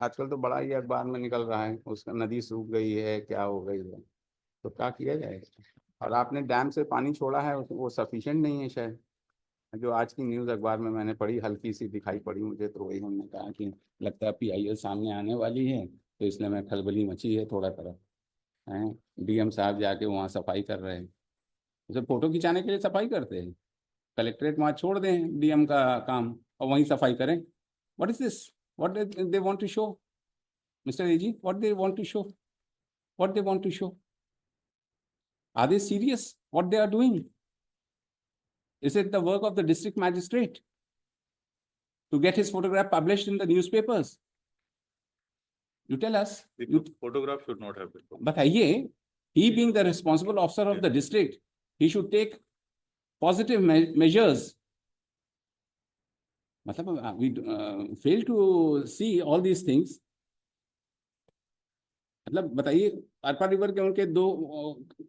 आजकल तो बड़ा ही अखबार में निकल रहा है, उसका नदी सूख गई है, क्या हो गई है, तो क्या किया जाए। और आपने डैम से पानी छोड़ा है, वो सफिशिएंट नहीं है शायद। जो आज की न्यूज़ अखबार में मैंने पढ़ी, हल्की सी दिखाई पड़ी मुझे, तो वही हमने कहा कि लगता है पीआईएल सामने आने वाली है, तो इसलिए मैं खलबली मची है थोड़ा तरफ है। डीएम साहब जाके वहाँ सफाई कर रहे हैं, जैसे फोटो खिंचाने के लिए सफाई करते हैं। कलेक्ट्रेट वहाँ छोड़ दें डीएम का काम, और वहीं सफाई करें। What is this? What they want to show? Mister AG, what they want to show? What they want to show? Are they serious what they are doing? Is it the work of the district magistrate to get his photograph published in the newspapers? You tell us. The photograph should not have been published. बताइए, he being the responsible officer of the district, he should take positive measures. मतलब we fail to see all these things. मतलब बताइए, Arpa river के उनके दो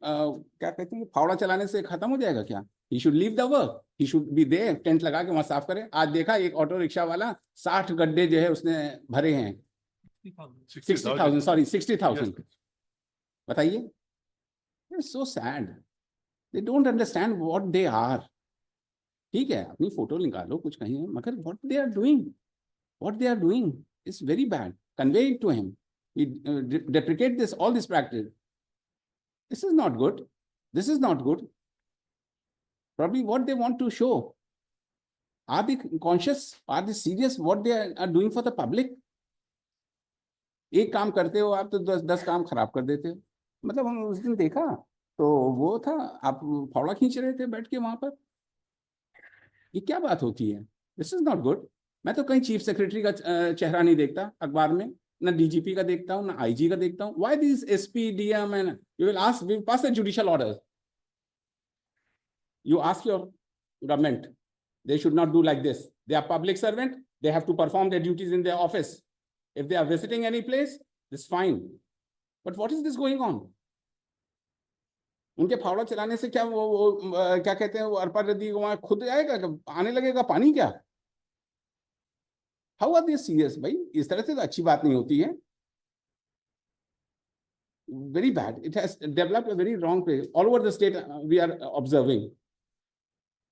क्या कहते हैं, फावड़ा चलाने से खत्म हो जाएगा क्या? He should leave the work, he should be there, tent लगा के वहां साफ करे। आज देखा एक ऑटो रिक्शा वाला 60 गड्ढे जो है उसने भरे हैं। 60,000, सॉरी 60,000। बताइए, so sad, they don't understand what they are. ठीक है, अपनी फोटो निकालो कुछ कहीं, मगर what they are doing, what they are doing is very bad. Convey it to him, deprecate this, all this practice. This is not good. This is not good. Probably what they want to show. Are they conscious? Are they serious what they are doing for the public? एक काम करते हो आप तो 10 काम खराब कर देते हो। मतलब हम उस दिन देखा तो वो था, आप फावड़ा खींच रहे थे बैठ के वहां पर। ये क्या बात होती है? This is not good. मैं तो कहीं चीफ सेक्रेटरी का चेहरा नहीं देखता अखबार में, ना डीजीपी का देखता हूँ, ना आईजी का देखता हूँ। Why this SP DM and you will ask, we pass the judicial order, you ask your government, they should not do like this. They are public servant, they have to perform their duties in their office. If they are visiting any place, this is fine, but what is this going on? उनके फावड़ा चलाने से क्या वो क्या कहते हैं, वो अरपा नदी वहां खुद आएगा, आने लगेगा पानी क्या? हाउ आर दिस सीरियस भाई? इस तरह से तो अच्छी बात नहीं होती है। Very bad, it has developed a very wrong way all over the state, we are observing.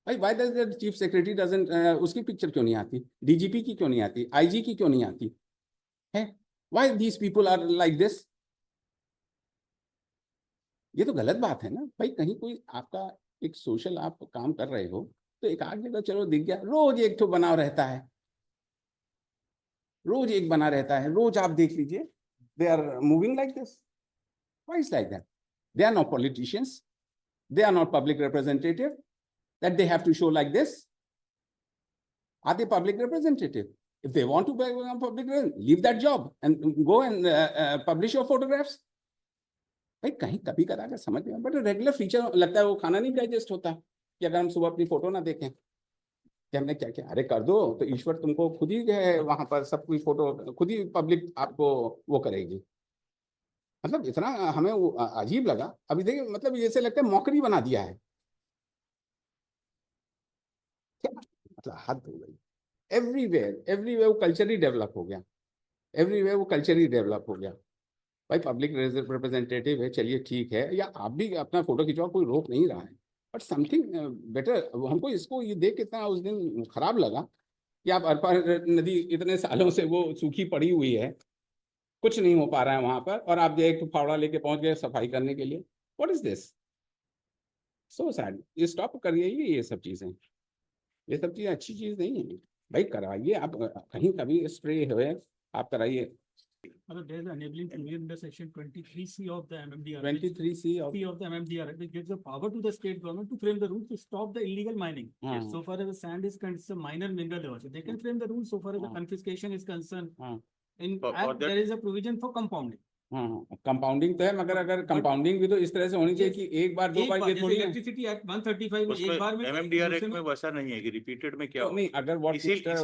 भाई why does the chief secretary doesn't, उसकी पिक्चर क्यों नहीं आती, डीजीपी की क्यों नहीं आती, आईजी की क्यों नहीं आती है? Why these people are like this? ये तो गलत बात है ना भाई। कहीं कोई आपका एक सोशल आप काम कर रहे हो तो एक आध जगह चलो दिख गया, रोज एक तो बना रहता है, रोज एक बना रहता है, रोज आप देख लीजिए, they are moving like this. Why is like that? They are not politicians, they are not public representative that they have to show like this. Are they public representative? If they want to become public representative, leave that job and go and publish your photographs. भाई कहीं कभी कदा कर समझ में, but regular feature लगता है वो खाना नहीं डाइजेस्ट होता कि अगर हम सुबह अपनी फोटो ना देखें कि हमने क्या किया। अरे कर दो तो ईश्वर तुमको खुद ही जो है वहां पर सब कुछ फोटो खुद ही पब्लिक आपको वो करेगी। मतलब इतना हमें वो अजीब लगा। अभी देखिए, मतलब ये से लगता है मौकरी बना दिया है क्या? मतलब हद हो गई। एवरीवेयर एवरीवेयर वो कल्चर ही डेवलप हो गया, एवरीवेयर वो कल्चर ही डेवलप हो गया। भाई पब्लिक रिप्रेजेंटेटिव है, चलिए ठीक है, या आप भी अपना फोटो खिंचवाओ, कोई रोक नहीं रहा है, बट समथिंग बेटर। हमको इसको ये देख के इतना उस दिन खराब लगा कि आप अरपा नदी इतने सालों से वो सूखी पड़ी हुई है, कुछ नहीं हो पा रहा है वहां पर, और आप जो एक फावड़ा लेके पहुंच गए सफाई करने के लिए। What is this? So sad. ये स्टॉप करिए, ये सब चीजें, ये सब चीजें अच्छी चीज नहीं है भाई। कराइए आप, कहीं कभी स्प्रे हुए आप कराइए। There is enabling provision in the section 23C of the MMDR. 23C of the MMDR, which gives the power to the state government to frame the rules to stop the illegal mining. Yes. So far as the sand is concerned, it's a minor mineral also. They can frame the rules so far as the confiscation is concerned. In Act, there is a provision for compounding. Compounding तो है, मगर अगर compounding भी तो इस तरह से होनी चाहिए कि एक बार दो बार ये थोड़ी है। इलेक्ट्रिसिटी एक्ट 135 में एक बार में, एमएमडीआर एक्ट में वैसा नहीं है कि रिपीटेड में क्या तो नहीं, अगर व्हाट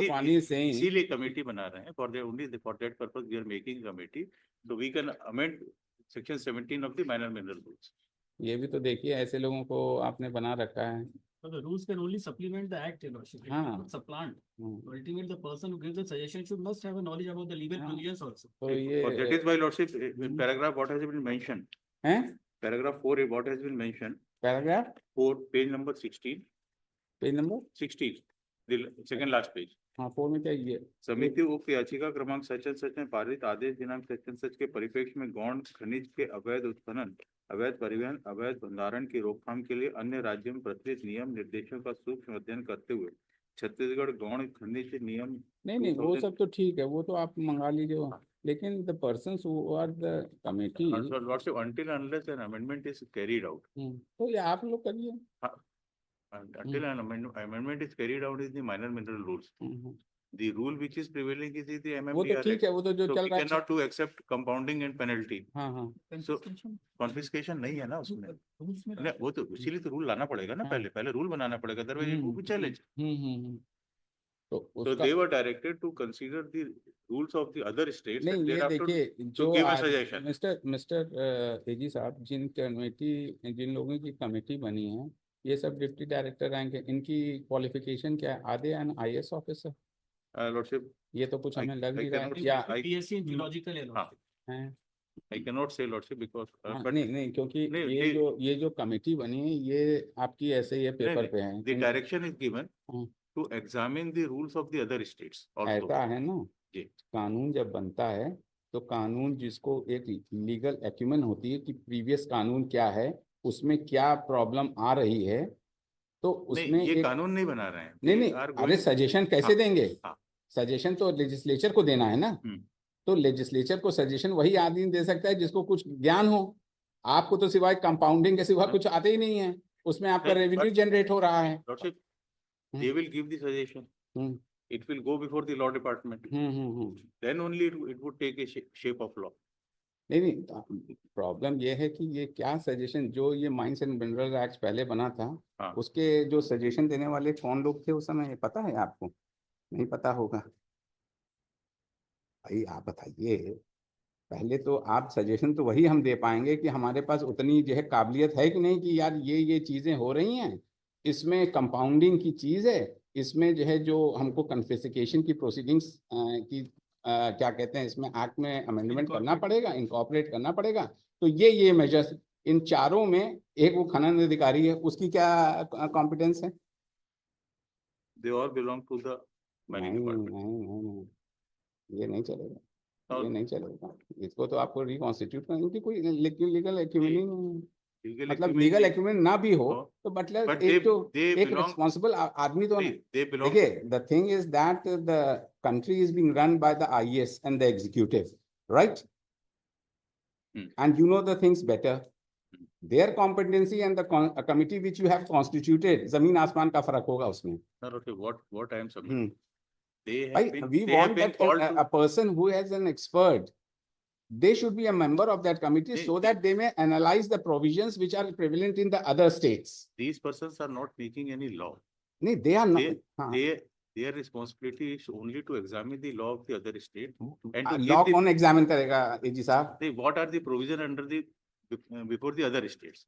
पानी से इसीलिए कमेटी बना रहे हैं for that purpose we are making committee so we can amend section 17 of the minor mineral rules. ये भी तो देखिए, ऐसे लोगों को आपने बना रखा है So the rules can only supplement the act, your lordship. It हाँ। cannot supplant. Hmm, Ultimately, the person who gives the suggestion should must have a knowledge about the legal हाँ। provisions also. तो For that ये is why lordship, in Hmm. paragraph what has been mentioned, है paragraph 4, what has been mentioned, paragraph 4, page number 16, page number 16, the second last page. हाँ 4 में क्या ये समिति उक्त याचिका क्रमांक सच में पारित आदेश दिनांक सच के परिप्रेक्ष्य में गौण खनिज के अवैध उत्खनन, अवैध परिवहन, अवैध भंडारण की रोकथाम के लिए अन्य राज्यों में प्रचलित नियम निर्देशों का सूक्ष्म अध्ययन करते हुए छत्तीसगढ़ गौण खनिज नियम नहीं वो सब तो ठीक है, वो तो आप मंगा लीजिए, लेकिन the persons who are the committee lordship, until unless an amendment is carried out, तो ये आप लोग करिए। until an amendment is carried out is the minor mineral rules. The rule which is prevailing is the वो तो MMDR ठीक है, वो तो जो so चल we रहा है। cannot to accept compounding and penalty. हाँ हाँ So Confiscation. confiscation नहीं है ना उसमें, Rules में नहीं वो तो इसीलिए तो रूल लाना पड़ेगा ना, हाँ। पहले रूल बनाना पड़ेगा, otherwise it will be challenged. तो So उसका they were directed to consider the rules of the other states नहीं, and ये thereafter देखिए to जो give a आज suggestion. मिस्टर एजी साहब, जिन लोगों की कमेटी बनी है, ये सब डिप्टी डायरेक्टर रैंक है, इनकी क्वालिफिकेशन क्या है? आधे एन IAS ऑफिसर, Lordship, ये तो कुछ हमें लग I नहीं रहा है cannot- या BSc in geological है lordship. हैं? I cannot say lordship because हाँ, but नहीं क्योंकि नहीं, ये जो कमेटी बनी है, ये आपकी ऐसे ये पेपर पे है, the direction is given हाँ। to examine the rules of the other states also. ऐसा है ना, जी। कानून जब बनता है तो कानून जिसको एक लीगल एक्यूमेन होती है कि प्रीवियस कानून क्या है, उसमें क्या प्रॉब्लम आ रही है, तो नहीं उसमें ये एक कानून नहीं बना रहे हैं, नहीं अरे सजेशन कैसे हाँ, देंगे? हाँ। सजेशन तो लेजिस्लेचर को देना है ना, तो लेजिस्लेचर को सजेशन वही आदमी दे सकता है जिसको कुछ ज्ञान हो। आपको तो सिवाय कंपाउंडिंग के सिवा कुछ आते ही नहीं है, उसमें आपका नहीं, रेवेन्यू जनरेट हो रहा है। Lordship, they will give the suggestion. It will go before the law department. Then only it would take a shape of law. नहीं प्रॉब्लम ये है कि ये क्या सजेशन, जो ये माइंस एंड मिनरल एक्ट पहले बना था, हाँ। उसके जो सजेशन देने वाले कौन लोग थे उस समय, पता है आपको? नहीं पता होगा भाई, आप बताइए। पहले तो आप सजेशन तो वही हम दे पाएंगे कि हमारे पास उतनी जो है काबिलियत है कि नहीं, कि यार ये चीजें हो रही हैं, इसमें कंपाउंडिंग की चीज है, इसमें जो है जो हमको कन्फिस्केशन की प्रोसीडिंग्स की क्या कहते हैं, इसमें एक्ट में अमेंडमेंट करना पड़ेगा, इनकॉर्पोरेट करना पड़ेगा। तो ये मेजर्स, इन चारों में एक वो खनन अधिकारी है, उसकी क्या कॉम्पिटेंस है? They all belong to the mining department. नहीं, ये नहीं चलेगा, ये नहीं चलेगा। इसको तो आपको रिकॉन्स्टिट्यूट करने की कोई लीगल एक्यूमेन ही नहीं है। मतलब लीगल एक्यूमेन ना भी हो तो मतलब एक रिस्पॉन्सिबल आदमी तो है। देखिए, the thing is that the country is being run by the IAS and the executive, right? And you know the things better, their competency and the committee which you have constituted, जमीन आसमान का फर्क होगा उसमें। What I am saying, we want that a person who has an expert, they should be a member of that committee so that they may analyze the provisions which are prevalent in the other states. These persons are not making any law. No, they are not. Their responsibility is only to examine the law of the other state and to law कौन examine करेगा AG साहब? What are the provision under the before the other states?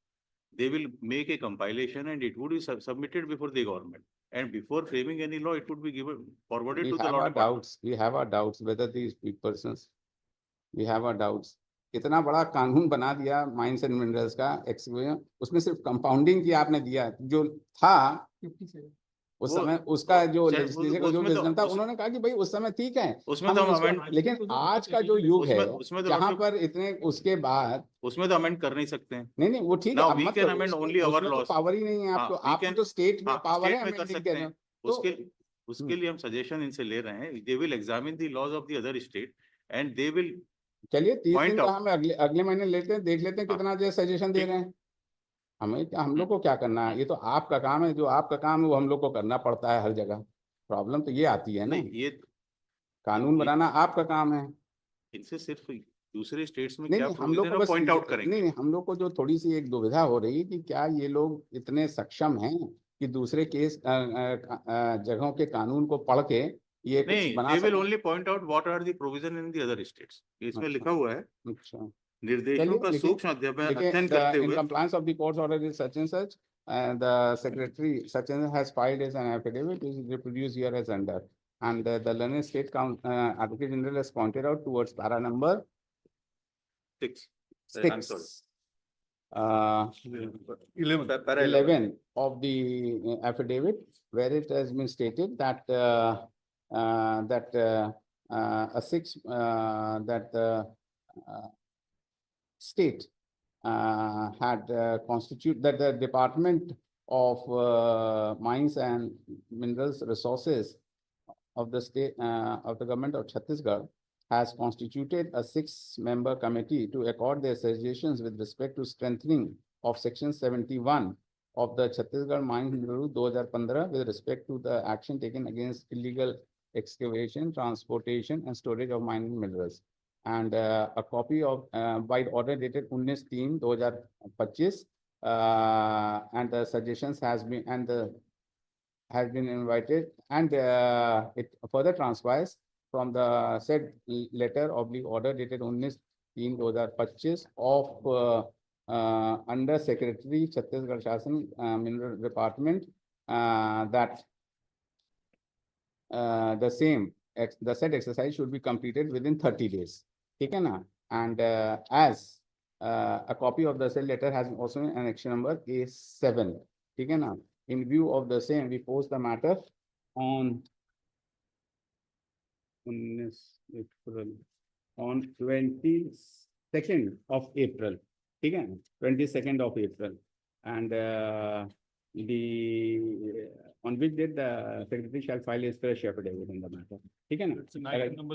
They will make a compilation and it would be submitted before the government. And before framing any law, it would be given forwarded to the law department. We have our doubts whether these persons. We have our doubts. इतना बड़ा कानून बना दिया mines and minerals का, उसमें सिर्फ compounding की आपने दिया, जो था उस समय उसका जो लेजिस्लेचर का जो विजन था, उन्होंने कहा कि भाई उस समय ठीक है, उसमें तो लेकिन आज का जो युग है जहाँ पर इतने उसके बाद उसमें तो अमेंड कर नहीं सकते हैं। नहीं वो ठीक है, we can amend only our laws. Power ही नहीं है आपको, आपको तो स्टेट में पावर है अमेंडिंग करने। उसके लिए हम सजेशन इनसे ले रहे हैं। They will examine the laws of the other state and they will चलिए 30 दिन का हम अगले महीने लेते हैं, देख लेते हैं कितना जो सजेशन दे रहे हैं। हम लोग को क्या करना है, ये तो आपका काम है, जो आपका काम है वो हम लोग को करना पड़ता है हर जगह। प्रॉब्लम तो ये आती है ना, ये कानून बनाना आपका काम है। इनसे सिर्फ दूसरे स्टेट्स में क्या हम लोग को पॉइंट आउट करेंगे। नहीं, हम लोग को जो थोड़ी सी एक दुविधा हो रही है कि क्या ये लोग इतने सक्षम हैं कि दूसरे केस जगहों के कानून को पढ़ के ये कुछ बना सकते? They will only point out what are the provision in the other states. इसमें लिखा हुआ है। अच्छा, निर्देशों का सूक्ष्म अध्ययन करते हुए in compliance of the court's order is such and such, and the secretary Sachin has filed as an affidavit, which is reproduced here as under. And the learned state Advocate General has pointed out towards para number 6. six. I'm sorry. 11 Para 11. of the affidavit, where it has been stated that state had that the Department of Mines and Minerals Resources of the state of the government of Chhattisgarh has constituted a 6-member committee to accord their suggestions with respect to strengthening of Section 71 of the Chhattisgarh Mines Mineral 2015 with respect to the action taken against illegal excavation, transportation, and storage of mining minerals. And a copy of by order dated 19/3/2025, and the suggestions has been invited, and it further transpires from the said letter of the order dated 19/3/2025 of under Secretary Chhattisgarh Shasan Mineral Department that the said exercise should be completed within 30 days. ठीक है ना? And as a copy of the said letter has also an annexure number A7. ठीक है ना? In view of the same, we post the matter on 22nd of April. ठीक है? 22nd of April. And on which date the secretary shall file his fresh affidavit in the matter. ठीक है ना? It's a item number